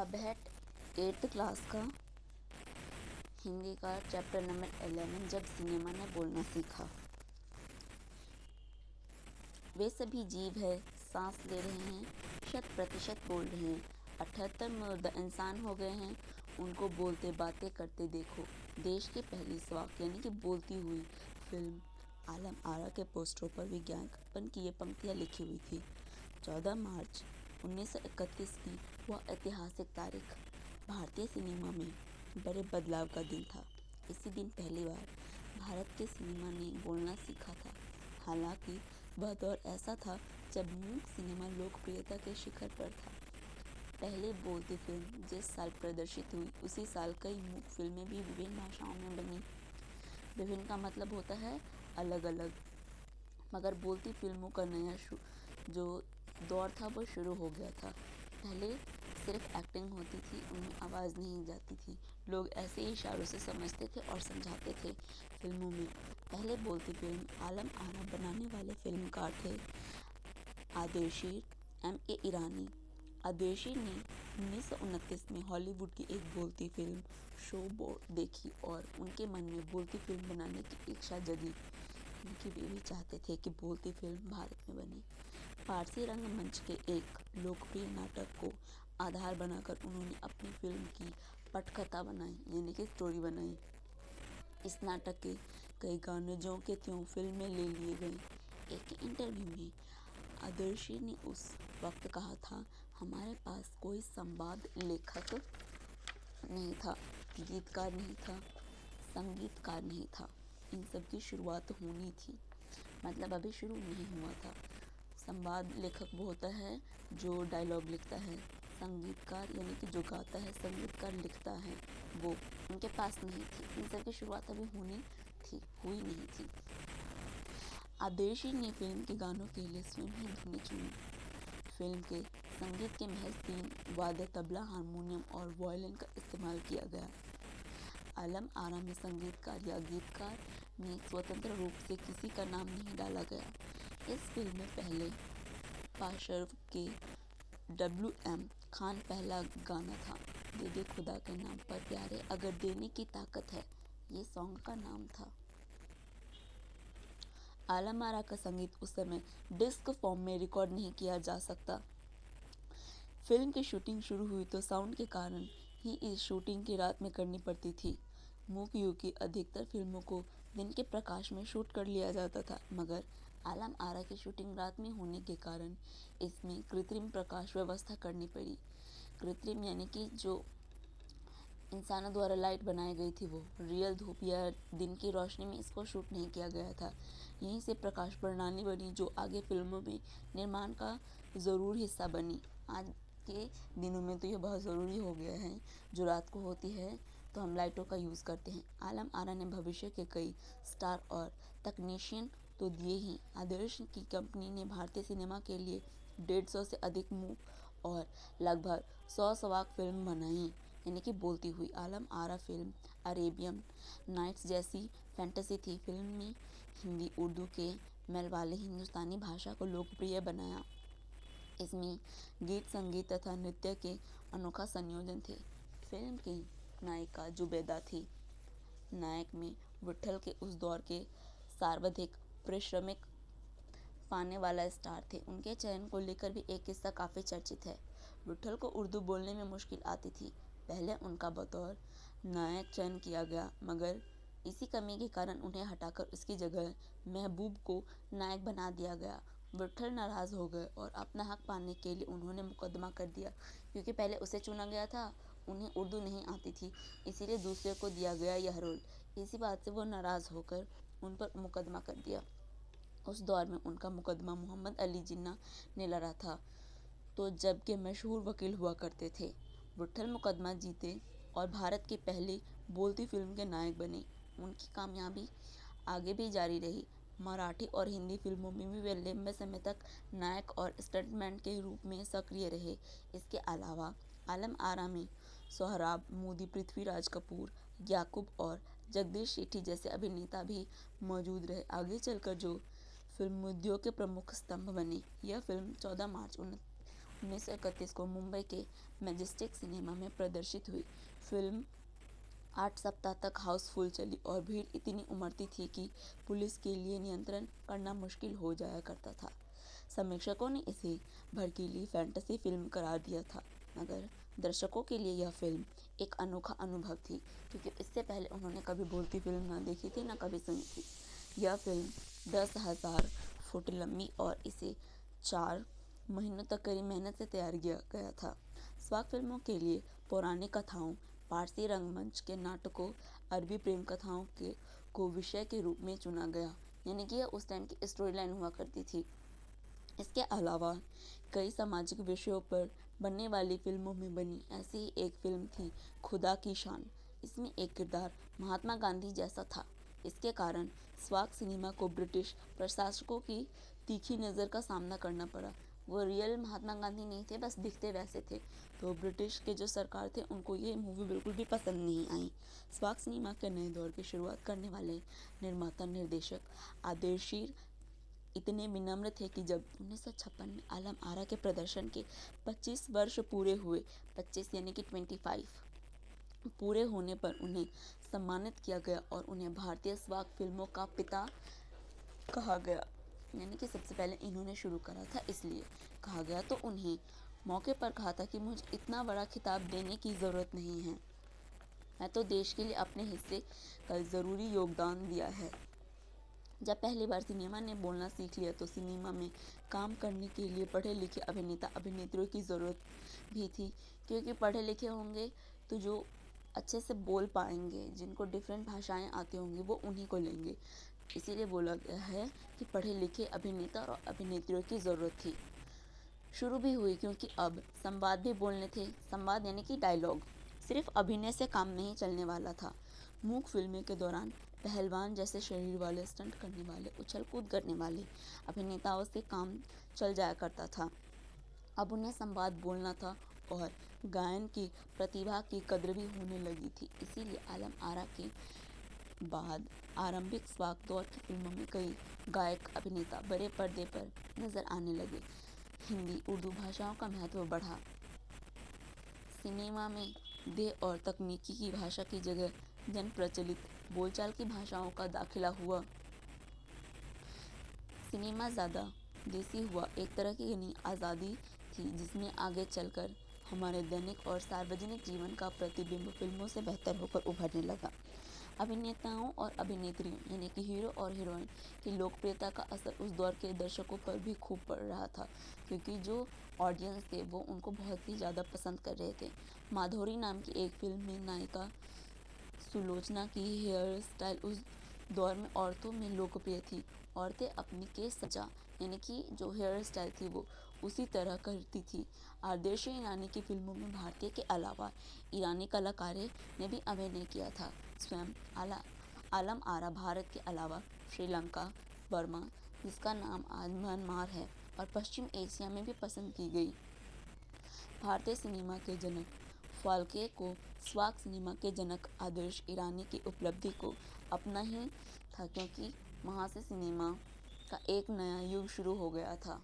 अब है 8th class का हिंदी का चैप्टर नंबर 11, जब सिनेमा ने बोलना सीखा। वे सभी जीव है, सांस ले रहे हैं, 100% बोल रहे हैं। 78 मुर्दा इंसान हो गए हैं, उनको बोलते बातें करते देखो। देश की पहली स्वाक यानी कि बोलती हुई फिल्म आलम आरा के पोस्टरों पर विज्ञापन की ये पंक्तियाँ लिखी हुई थी। 14 मार्च 1931 की वह ऐतिहासिक तारीख भारतीय सिनेमा में बड़े बदलाव का दिन था। इसी दिन पहली बार भारत के सिनेमा ने बोलना सीखा था। हालांकि वह दौर ऐसा था जब मूक सिनेमा लोकप्रियता के शिखर पर था। पहले बोलती फिल्म जिस साल प्रदर्शित हुई, उसी साल कई मूक फिल्में भी विभिन्न भाषाओं में बनी। विभिन्न का मतलब होता है अलग अलग, मगर बोलती फिल्मों का नया जो दौर था वो शुरू हो गया था। पहले सिर्फ एक्टिंग होती थी, उनमें आवाज़ नहीं जाती थी। लोग ऐसे ही इशारों से समझते थे और समझाते थे फिल्मों में। पहले बोलती फिल्म आलम आरा बनाने वाले फिल्मकार थे आदेशी M.A. ईरानी। आदेशी ने 1929 में हॉलीवुड की एक बोलती फिल्म शो बोर्ड देखी और उनके मन में बोलती फिल्म बनाने की इच्छा जगी। उनकी वे भी चाहते थे कि बोलती फिल्म भारत में बने। फारसी रंगमंच के एक लोकप्रिय नाटक को आधार बनाकर उन्होंने अपनी फिल्म की पटकथा बनाई यानी कि स्टोरी बनाई। इस नाटक के कई गाने ज्यों के त्यों फिल्म में ले लिए गए। एक इंटरव्यू में आदर्शी ने उस वक्त कहा था, हमारे पास कोई संवाद लेखक नहीं था, गीतकार नहीं था, संगीतकार नहीं था। इन सब की शुरुआत होनी थी, मतलब अभी शुरू नहीं हुआ था। संवाद लेखक वो होता है जो डायलॉग लिखता है, संगीतकार यानी कि जो गाता है, संगीतकार लिखता है, वो उनके पास नहीं थी। इन सब की शुरुआत अभी हुई नहीं थी। आदेशी ने फिल्म के गानों के लिए स्वयं ही धुनें चुनी। फिल्म के संगीत के महज 3 वाद्य तबला, हारमोनियम और वायलिन का इस्तेमाल किया गया। आलम आरा में संगीतकार या गीतकार में स्वतंत्र रूप से किसी का नाम नहीं डाला गया। इस फिल्म में पहले पाशर्व के WM खान पहला गाना था। दे दे खुदा के नाम पर प्यारे, अगर देने की ताकत है, ये सॉन्ग का नाम था। आलम आरा का संगीत उस समय डिस्क फॉर्म में रिकॉर्ड नहीं किया जा सकता। फिल्म की शूटिंग शुरू हुई तो साउंड के कारण ही इस शूटिंग की रात में करनी पड़ती थी। मूक युग की अधिकतर फिल्मों को दिन के प्रकाश में शूट कर लिया जाता था, मगर आलम आरा की शूटिंग रात में होने के कारण इसमें कृत्रिम प्रकाश व्यवस्था करनी पड़ी। कृत्रिम यानी कि जो इंसानों द्वारा लाइट बनाई गई थी, वो रियल धूप या दिन की रोशनी में इसको शूट नहीं किया गया था। यहीं से प्रकाश प्रणाली बनी जो आगे फिल्मों में निर्माण का ज़रूर हिस्सा बनी। आज के दिनों में तो ये बहुत ज़रूरी हो गया है, जो रात को होती है तो हम लाइटों का यूज़ करते हैं। आलम आरा ने भविष्य के कई स्टार और तकनीशियन तो दिए ही। आदर्श की कंपनी ने भारतीय सिनेमा के लिए 150 से अधिक मूक और लगभग 100 सवाक फिल्म बनाई यानी कि बोलती हुई। Alam Ara film Arabian nights जैसी फैंटेसी थी। फिल्म में हिंदी उर्दू के मेल वाले हिंदुस्तानी भाषा को लोकप्रिय बनाया। इसमें गीत, संगीत तथा नृत्य के अनोखा संयोजन थे। फिल्म की नायिका जुबैदा थी। नायक में विट्ठल के उस दौर के सर्वाधिक पारिश्रमिक पाने वाला स्टार थे। उनके चयन को लेकर भी एक किस्सा काफ़ी चर्चित है। विट्ठल को उर्दू बोलने में मुश्किल आती थी। पहले उनका बतौर नायक चयन किया गया, मगर इसी कमी के कारण उन्हें हटाकर उसकी जगह महबूब को नायक बना दिया गया। विट्ठल नाराज़ हो गए और अपना हक पाने के लिए उन्होंने मुकदमा कर दिया, क्योंकि पहले उसे चुना गया था, उन्हें उर्दू नहीं आती थी, इसीलिए दूसरे को दिया गया यह रोल। इसी बात से वो नाराज़ होकर उन पर मुकदमा कर दिया। उस दौर में उनका मुकदमा मोहम्मद अली जिन्ना ने लड़ा था, तो जबकि मशहूर वकील हुआ करते थे। विट्ठल मुकदमा जीते और भारत की पहली बोलती फिल्म के नायक बने। उनकी कामयाबी आगे भी जारी रही। मराठी और हिंदी फिल्मों में भी वे लंबे समय तक नायक और स्टंटमैन के रूप में सक्रिय रहे। इसके अलावा आलम आरा में सोहराब मोदी, पृथ्वीराज कपूर, याकूब और जगदीश सेठी जैसे अभिनेता भी मौजूद रहे, आगे चलकर जो फिल्म उद्योग के प्रमुख स्तंभ बने। यह फिल्म 14 मार्च 1931 को मुंबई के मैजेस्टिक सिनेमा में प्रदर्शित हुई। फिल्म 8 सप्ताह तक हाउसफुल चली और भीड़ इतनी उमड़ती थी कि पुलिस के लिए नियंत्रण करना मुश्किल हो जाया करता था। समीक्षकों ने इसे भड़कीली फैंटेसी फिल्म करार दिया था, मगर दर्शकों के लिए यह फिल्म एक अनोखा अनुभव थी, क्योंकि इससे पहले उन्होंने कभी बोलती फिल्म ना देखी थी, ना कभी सुनी थी। यह फिल्म 10,000 फुट लंबी और इसे 4 महीनों तक कड़ी मेहनत से तैयार किया गया था। स्वाग फिल्मों के लिए पौराणिक कथाओं, पारसी रंगमंच के नाटकों, अरबी प्रेम कथाओं को विषय के रूप में चुना गया, यानी कि यह उस टाइम की स्टोरी लाइन हुआ करती थी। इसके अलावा कई सामाजिक विषयों पर बनने वाली फिल्मों में बनी ऐसी ही एक फिल्म थी खुदा की शान। इसमें एक किरदार महात्मा गांधी जैसा था। इसके कारण स्वाग सिनेमा को ब्रिटिश प्रशासकों की तीखी नज़र का सामना करना पड़ा। वो रियल महात्मा गांधी नहीं थे, बस दिखते वैसे थे। तो ब्रिटिश के जो सरकार थे उनको ये मूवी बिल्कुल भी पसंद नहीं आई। स्वाग सिनेमा के नए दौर की शुरुआत करने वाले निर्माता निर्देशक आदेशीर इतने विनम्र थे कि जब 1956 में आलम आरा के प्रदर्शन के 25 वर्ष पूरे हुए, 25 यानी कि 25 पूरे होने पर उन्हें सम्मानित किया गया और उन्हें भारतीय स्वाग फिल्मों का पिता कहा गया, यानी कि सबसे पहले इन्होंने शुरू करा था इसलिए कहा गया। तो उन्हें मौके पर कहा था कि मुझे इतना बड़ा खिताब देने की ज़रूरत नहीं है, मैं तो देश के लिए अपने हिस्से का ज़रूरी योगदान दिया है। जब पहली बार सिनेमा ने बोलना सीख लिया तो सिनेमा में काम करने के लिए पढ़े लिखे अभिनेता अभिनेत्रियों की ज़रूरत भी थी, क्योंकि पढ़े लिखे होंगे तो जो अच्छे से बोल पाएंगे, जिनको डिफरेंट भाषाएं आती होंगी, वो उन्हीं को लेंगे। इसीलिए बोला गया है कि पढ़े लिखे अभिनेता और अभिनेत्रियों की ज़रूरत थी। शुरू भी हुई क्योंकि अब संवाद भी बोलने थे। संवाद यानी कि डायलॉग। सिर्फ अभिनय से काम नहीं चलने वाला था। मूक फिल्में के दौरान पहलवान जैसे शरीर वाले, स्टंट करने वाले, उछल कूद करने वाले अभिनेताओं से काम चल जाया करता था। अब उन्हें संवाद बोलना था और गायन की प्रतिभा की कद्र भी होने लगी थी। इसीलिए आलम आरा के बाद आरंभिक स्वाग दौर की फिल्मों में कई गायक अभिनेता बड़े पर्दे पर नजर आने लगे। हिंदी उर्दू भाषाओं का महत्व बढ़ा। सिनेमा में देह और तकनीकी की भाषा की जगह जन प्रचलित बोलचाल की भाषाओं का दाखिला हुआ। सिनेमा ज़्यादा देसी हुआ। एक तरह की नई आज़ादी थी जिसमें आगे चलकर हमारे दैनिक और सार्वजनिक जीवन का प्रतिबिंब फिल्मों से बेहतर होकर उभरने लगा। अभिनेताओं और अभिनेत्रियों यानी कि हीरो और हीरोइन की लोकप्रियता का असर उस दौर के दर्शकों पर भी खूब पड़ रहा था, क्योंकि जो ऑडियंस थे वो उनको बहुत ही ज़्यादा पसंद कर रहे थे। माधुरी नाम की एक फिल्म में नायिका सुलोचना की हेयर स्टाइल उस दौर में औरतों में लोकप्रिय थी। औरतें अपनी केस सजा यानी कि जो हेयर स्टाइल थी वो उसी तरह करती थी। आदर्शी ईरानी की फिल्मों में भारतीय के अलावा ईरानी कलाकारों ने भी अभिनय किया था। स्वयं आलम आरा भारत के अलावा श्रीलंका, बर्मा, जिसका नाम आज म्यांमार है, और पश्चिम एशिया में भी पसंद की गई। भारतीय सिनेमा के जनक फाल्के को स्वाग सिनेमा के जनक आदर्श ईरानी की उपलब्धि को अपना ही था, क्योंकि वहाँ से सिनेमा का एक नया युग शुरू हो गया था।